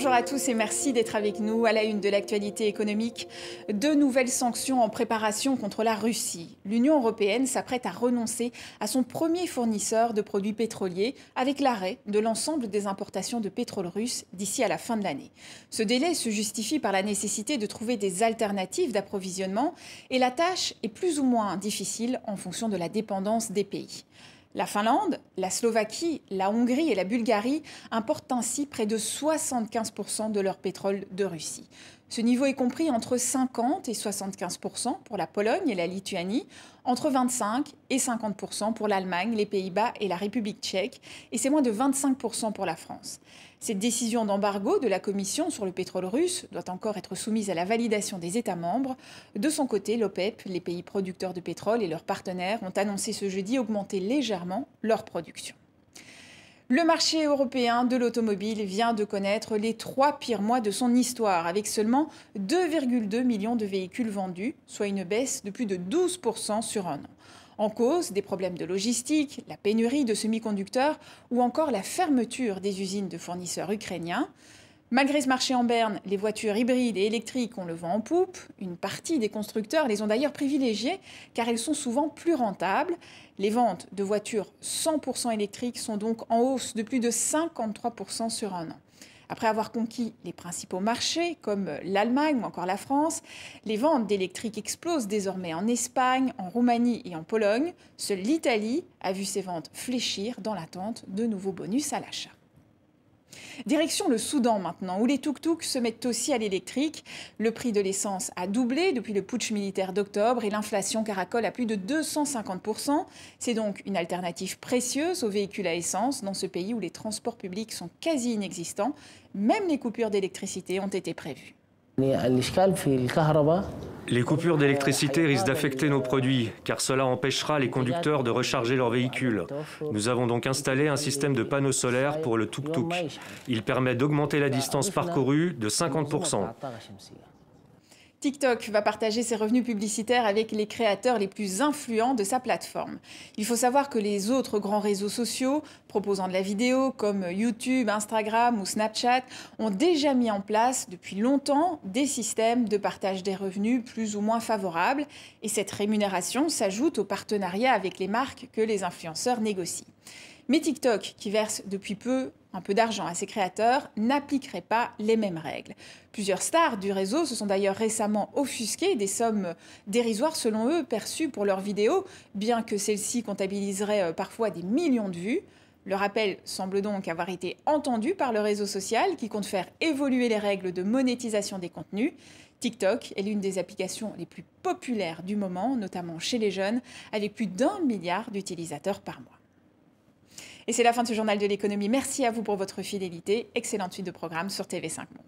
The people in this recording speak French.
Bonjour à tous et merci d'être avec nous à la une de l'actualité économique. De nouvelles sanctions en préparation contre la Russie. L'Union européenne s'apprête à renoncer à son premier fournisseur de produits pétroliers avec l'arrêt de l'ensemble des importations de pétrole russe d'ici à la fin de l'année. Ce délai se justifie par la nécessité de trouver des alternatives d'approvisionnement et la tâche est plus ou moins difficile en fonction de la dépendance des pays. La Finlande, la Slovaquie, la Hongrie et la Bulgarie importent ainsi près de 75% de leur pétrole de Russie. Ce niveau est compris entre 50 et 75% pour la Pologne et la Lituanie, entre 25 et 50% pour l'Allemagne, les Pays-Bas et la République tchèque, et c'est moins de 25% pour la France. Cette décision d'embargo de la Commission sur le pétrole russe doit encore être soumise à la validation des États membres. De son côté, l'OPEP, les pays producteurs de pétrole et leurs partenaires ont annoncé ce jeudi augmenter légèrement leur production. Le marché européen de l'automobile vient de connaître les 3 pires mois de son histoire, avec seulement 2,2 millions de véhicules vendus, soit une baisse de plus de 12% sur un an. En cause, des problèmes de logistique, la pénurie de semi-conducteurs ou encore la fermeture des usines de fournisseurs ukrainiens. Malgré ce marché en berne, les voitures hybrides et électriques ont le vent en poupe. Une partie des constructeurs les ont d'ailleurs privilégiées car elles sont souvent plus rentables. Les ventes de voitures 100% électriques sont donc en hausse de plus de 53% sur un an. Après avoir conquis les principaux marchés comme l'Allemagne ou encore la France, les ventes d'électriques explosent désormais en Espagne, en Roumanie et en Pologne. Seule l'Italie a vu ses ventes fléchir dans l'attente de nouveaux bonus à l'achat. Direction le Soudan maintenant, où les tuk-tuks se mettent aussi à l'électrique. Le prix de l'essence a doublé depuis le putsch militaire d'octobre et l'inflation caracole à plus de 250%. C'est donc une alternative précieuse aux véhicules à essence dans ce pays où les transports publics sont quasi inexistants. Même les coupures d'électricité ont été prévues. Les coupures d'électricité risquent d'affecter nos produits, car cela empêchera les conducteurs de recharger leurs véhicules. Nous avons donc installé un système de panneaux solaires pour le tuk-tuk. Il permet d'augmenter la distance parcourue de 50%. TikTok va partager ses revenus publicitaires avec les créateurs les plus influents de sa plateforme. Il faut savoir que les autres grands réseaux sociaux proposant de la vidéo comme YouTube, Instagram ou Snapchat ont déjà mis en place depuis longtemps des systèmes de partage des revenus plus ou moins favorables et cette rémunération s'ajoute aux partenariats avec les marques que les influenceurs négocient. Mais TikTok, qui verse depuis peu un peu d'argent à ses créateurs, n'appliquerait pas les mêmes règles. Plusieurs stars du réseau se sont d'ailleurs récemment offusquées des sommes dérisoires selon eux perçues pour leurs vidéos, bien que celles-ci comptabiliseraient parfois des millions de vues. Le appel semble donc avoir été entendu par le réseau social qui compte faire évoluer les règles de monétisation des contenus. TikTok est l'une des applications les plus populaires du moment, notamment chez les jeunes, avec plus d'1 milliard d'utilisateurs par mois. Et c'est la fin de ce journal de l'économie. Merci à vous pour votre fidélité. Excellente suite de programme sur TV5 Monde.